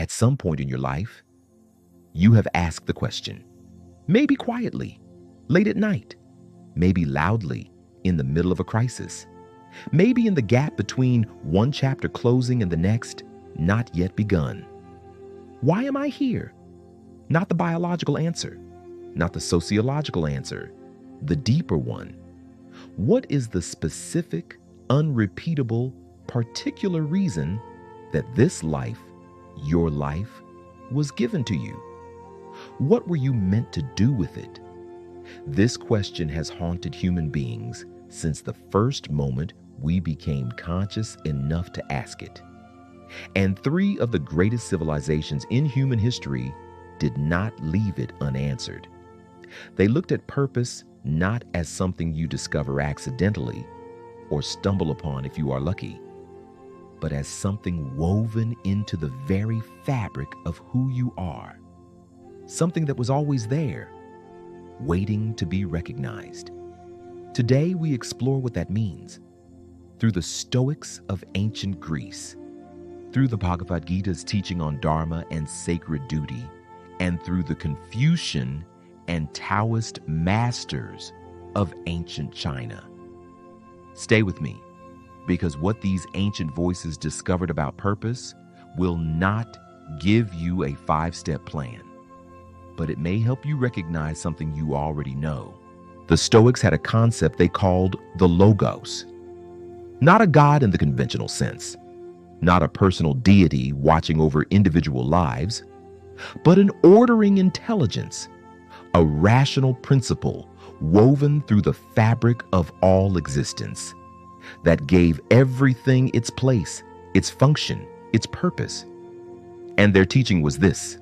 At some point in your life, you have asked the question, maybe quietly, late at night, maybe loudly in the middle of a crisis, maybe in the gap between one chapter closing and the next not yet begun. Why am I here? Not the biological answer, not the sociological answer, the deeper one. What is the specific, unrepeatable, particular reason that this life, your life, was given to you? What were you meant to do with it? This question has haunted human beings since the first moment we became conscious enough to ask it. And three of the greatest civilizations in human history did not leave it unanswered. They looked at purpose not as something you discover accidentally or stumble upon if you are lucky, but as something woven into the very fabric of who you are. Something that was always there, waiting to be recognized. Today we explore what that means through the Stoics of ancient Greece, through the Bhagavad Gita's teaching on Dharma and sacred duty, and through the Confucian and Taoist masters of ancient China. Stay with me, because what these ancient voices discovered about purpose will not give you a 5-step plan, but it may help you recognize something you already know. The Stoics had a concept they called the Logos. Not a god in the conventional sense, not a personal deity watching over individual lives, but an ordering intelligence, a rational principle woven through the fabric of all existence that gave everything its place, its function, its purpose. And their teaching was this: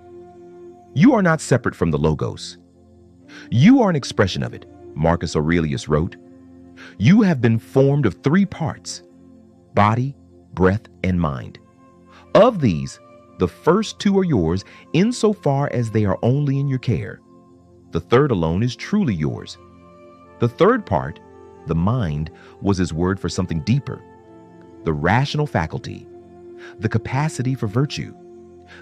you are not separate from the Logos. You are an expression of it. Marcus Aurelius wrote, "You have been formed of 3 parts, body, breath, and mind. Of these, the first 2 are yours insofar as they are only in your care. The third alone is truly yours." The third part, the mind, was his word for something deeper: the rational faculty, the capacity for virtue,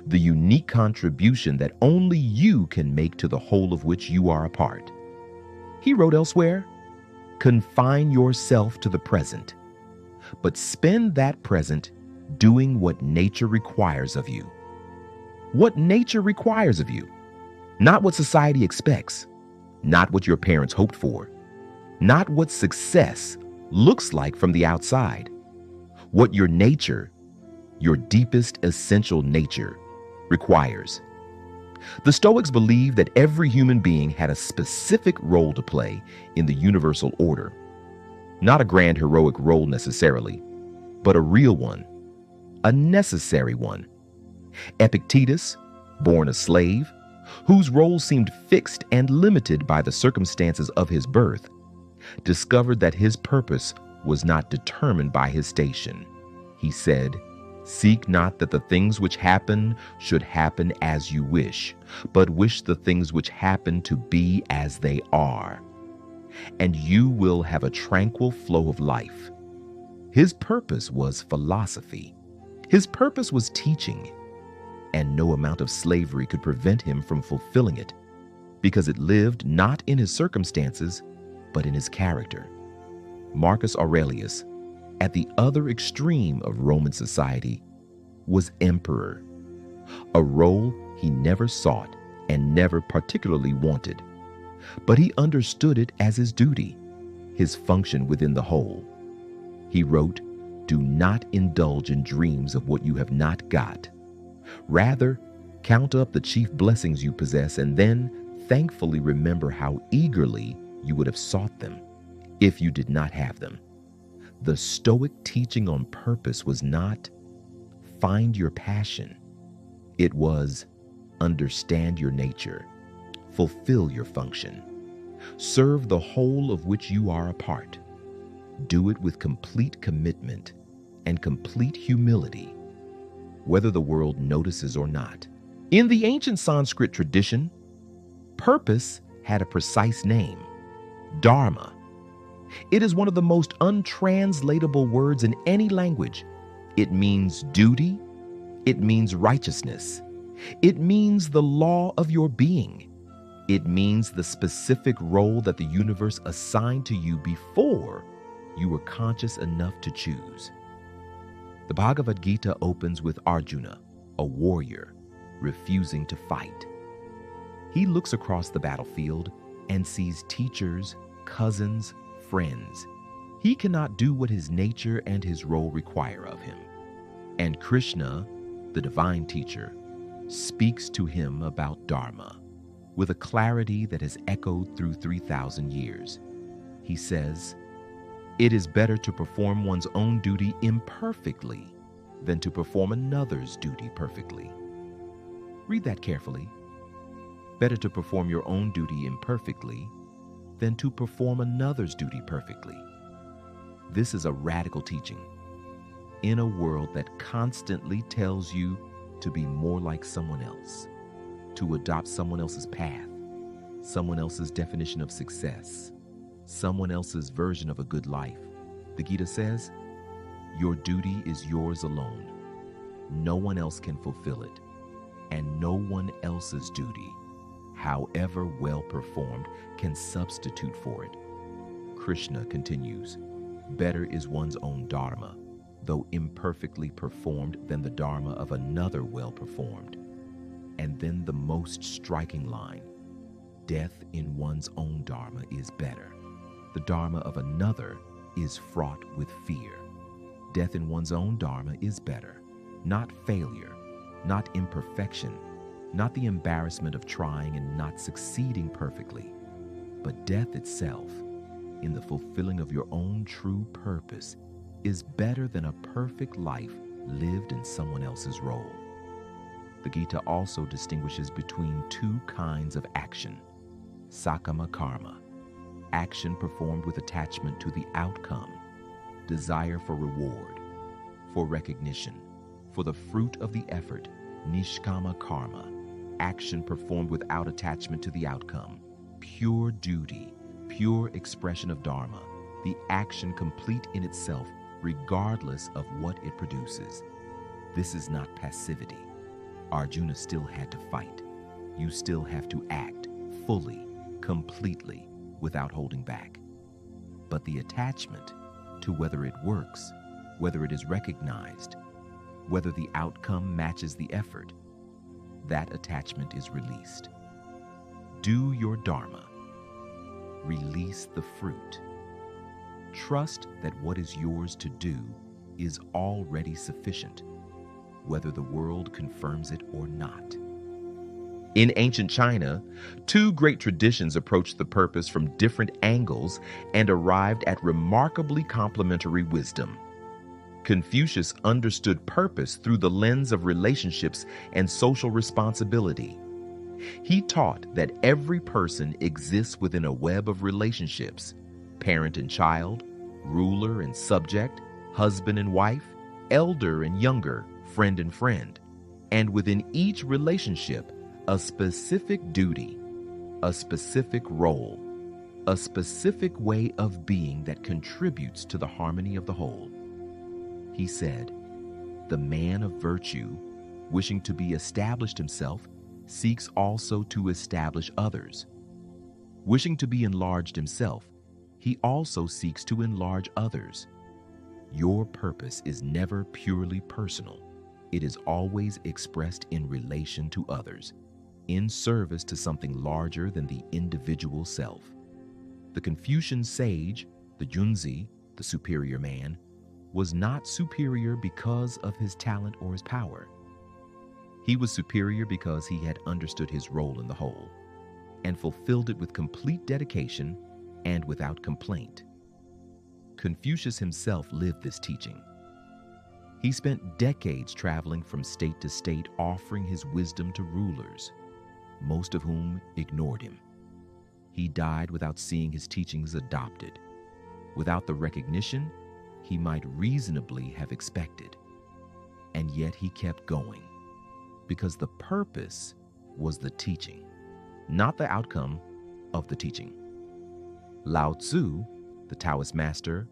the unique contribution that only you can make to the whole of which you are a part. He wrote elsewhere, "Confine yourself to the present, but spend that present doing what nature requires of you." What nature requires of you, not what society expects, not what your parents hoped for, not what success looks like from the outside. What your nature, your deepest essential nature, requires. The Stoics believed that every human being had a specific role to play in the universal order. Not a grand heroic role necessarily, but a real one, a necessary one. Epictetus, born a slave, whose role seemed fixed and limited by the circumstances of his birth, discovered that his purpose was not determined by his station. He said, "Seek not that the things which happen should happen as you wish, but wish the things which happen to be as they are, and you will have a tranquil flow of life." His purpose was philosophy. His purpose was teaching, and no amount of slavery could prevent him from fulfilling it, because it lived not in his circumstances, but in his character. Marcus Aurelius, at the other extreme of Roman society, was emperor, a role he never sought and never particularly wanted, but he understood it as his duty, his function within the whole. He wrote, "Do not indulge in dreams of what you have not got. Rather, count up the chief blessings you possess and then thankfully remember how eagerly you would have sought them if you did not have them." The Stoic teaching on purpose was not find your passion. It was understand your nature, fulfill your function, serve the whole of which you are a part. Do it with complete commitment and complete humility, whether the world notices or not. In the ancient Sanskrit tradition, purpose had a precise name: Dharma. It is one of the most untranslatable words in any language. It means duty, it means righteousness, It means the law of your being. It means the specific role that the universe assigned to you before you were conscious enough to choose. The Bhagavad Gita opens with Arjuna, a warrior, refusing to fight. He looks across the battlefield and sees teachers, cousins, friends. He cannot do what his nature and his role require of him. And Krishna, the divine teacher, speaks to him about Dharma with a clarity that has echoed through 3,000 years. He says, "It is better to perform one's own duty imperfectly than to perform another's duty perfectly." Read that carefully. Better to perform your own duty imperfectly than to perform another's duty perfectly. This is a radical teaching in a world that constantly tells you to be more like someone else, to adopt someone else's path, someone else's definition of success, someone else's version of a good life. The Gita says, your duty is yours alone. No one else can fulfill it, and no one else's duty, however well performed, can substitute for it. Krishna continues, better is one's own dharma, though imperfectly performed, than the dharma of another well performed. And then the most striking line, death in one's own dharma is better. The dharma of another is fraught with fear. Death in one's own dharma is better. Not failure, not imperfection, not the embarrassment of trying and not succeeding perfectly, but death itself, in the fulfilling of your own true purpose, is better than a perfect life lived in someone else's role. The Gita also distinguishes between two kinds of action. Sakama karma, action performed with attachment to the outcome, desire for reward, for recognition, for the fruit of the effort. Nishkama karma, action performed without attachment to the outcome, pure duty, pure expression of dharma, the action complete in itself, regardless of what it produces. This is not passivity. Arjuna still had to fight. You still have to act fully, completely, without holding back. But the attachment to whether it works, whether it is recognized, whether the outcome matches the effort, that attachment is released. Do your dharma. Release the fruit. Trust that what is yours to do is already sufficient, whether the world confirms it or not. In ancient China, two great traditions approached the purpose from different angles and arrived at remarkably complementary wisdom. Confucius understood purpose through the lens of relationships and social responsibility. He taught that every person exists within a web of relationships, parent and child, ruler and subject, husband and wife, elder and younger, friend and friend, and within each relationship, a specific duty, a specific role, a specific way of being that contributes to the harmony of the whole. He said, the man of virtue, wishing to be established himself, seeks also to establish others. Wishing to be enlarged himself, he also seeks to enlarge others. Your purpose is never purely personal. It is always expressed in relation to others, in service to something larger than the individual self. The Confucian sage, the Zhuangzi, the superior man, was not superior because of his talent or his power. He was superior because he had understood his role in the whole and fulfilled it with complete dedication and without complaint. Confucius himself lived this teaching. He spent decades traveling from state to state, offering his wisdom to rulers, most of whom ignored him. He died without seeing his teachings adopted, without the recognition he might reasonably have expected. And yet he kept going, because the purpose was the teaching, not the outcome of the teaching. Lao Tzu, the Taoist master,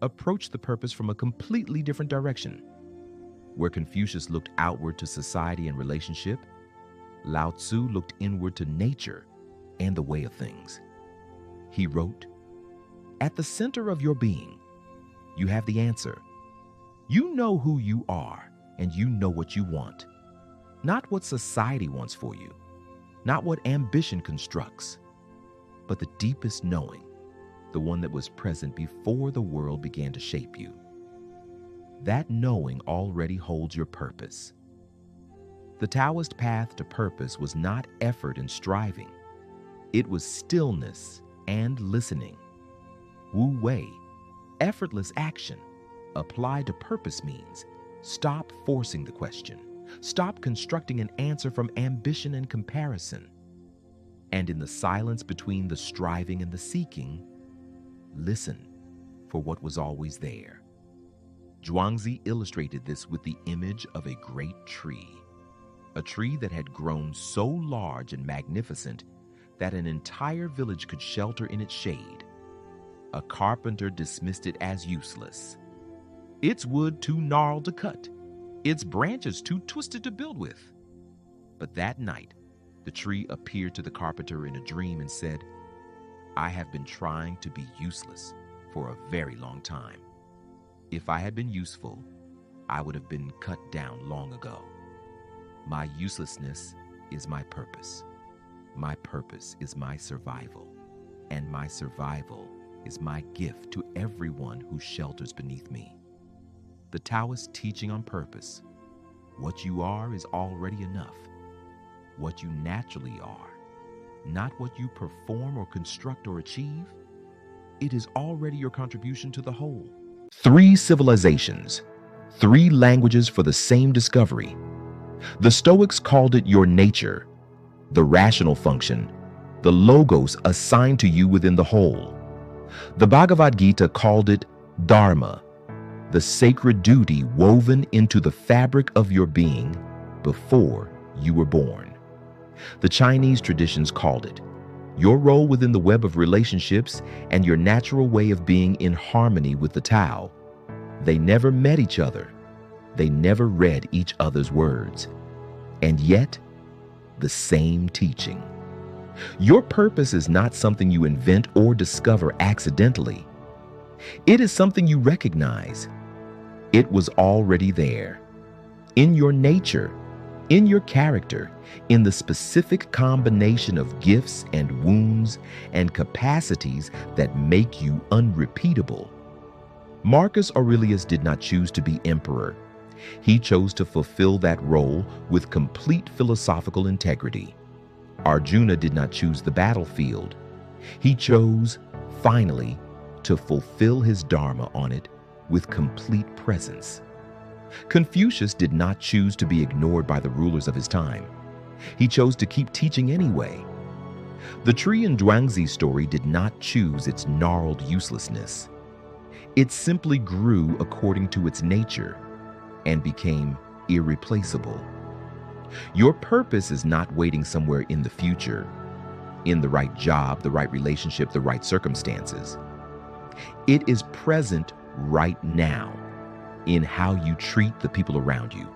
approached the purpose from a completely different direction. Where Confucius looked outward to society and relationship, Lao Tzu looked inward to nature and the way of things. He wrote, "At the center of your being, you have the answer. You know who you are and you know what you want. Not what society wants for you, not what ambition constructs, but the deepest knowing, the one that was present before the world began to shape you. That knowing already holds your purpose." The Taoist path to purpose was not effort and striving. It was stillness and listening. Wu Wei, effortless action applied to purpose means stop forcing the question. Stop constructing an answer from ambition and comparison. And in the silence between the striving and the seeking, listen for what was always there. Zhuangzi illustrated this with the image of a great tree, a tree that had grown so large and magnificent that an entire village could shelter in its shade. A carpenter dismissed it as useless. Its wood too gnarled to cut, its branches too twisted to build with. But that night, the tree appeared to the carpenter in a dream and said, "I have been trying to be useless for a very long time. If I had been useful, I would have been cut down long ago. My uselessness is my purpose. My purpose is my survival, and my survival is my gift to everyone who shelters beneath me." The Taoist teaching on purpose: what you are is already enough. What you naturally are, not what you perform or construct or achieve. It is already your contribution to the whole. 3 civilizations, 3 languages for the same discovery. The Stoics called it your nature, the rational function, the logos assigned to you within the whole. The Bhagavad Gita called it Dharma, the sacred duty woven into the fabric of your being before you were born. The Chinese traditions called it your role within the web of relationships and your natural way of being in harmony with the Tao. They never met each other. They never read each other's words. And yet, the same teaching. Your purpose is not something you invent or discover accidentally. It is something you recognize. It was already there, in your nature, in your character, in the specific combination of gifts and wounds and capacities that make you unrepeatable. Marcus Aurelius did not choose to be emperor. He chose to fulfill that role with complete philosophical integrity. Arjuna did not choose the battlefield. He chose, finally, to fulfill his Dharma on it with complete presence. Confucius did not choose to be ignored by the rulers of his time. He chose to keep teaching anyway. The tree in Zhuangzi's story did not choose its gnarled uselessness. It simply grew according to its nature and became irreplaceable. Your purpose is not waiting somewhere in the future, in the right job, the right relationship, the right circumstances. It is present right now, in how you treat the people around you,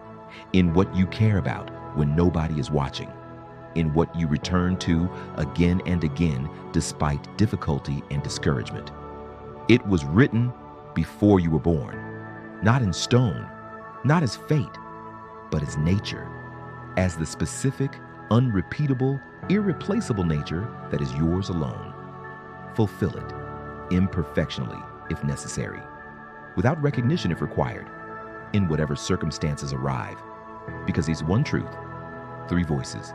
in what you care about when nobody is watching, in what you return to again and again despite difficulty and discouragement. It was written before you were born, not in stone, not as fate, but as nature, as the specific, unrepeatable, irreplaceable nature that is yours alone. Fulfill it, imperfectionally if necessary, without recognition if required, in whatever circumstances arrive, because he's one truth, 3 voices,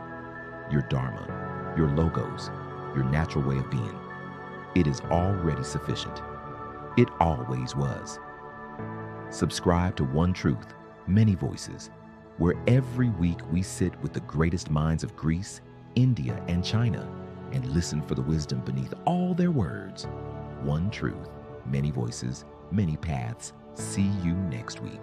your Dharma, your logos, your natural way of being. It is already sufficient. It always was. Subscribe to One Truth, Many Voices, where every week we sit with the greatest minds of Greece, India, and China and listen for the wisdom beneath all their words. One Truth, Many Voices, Many Paths. See you next week.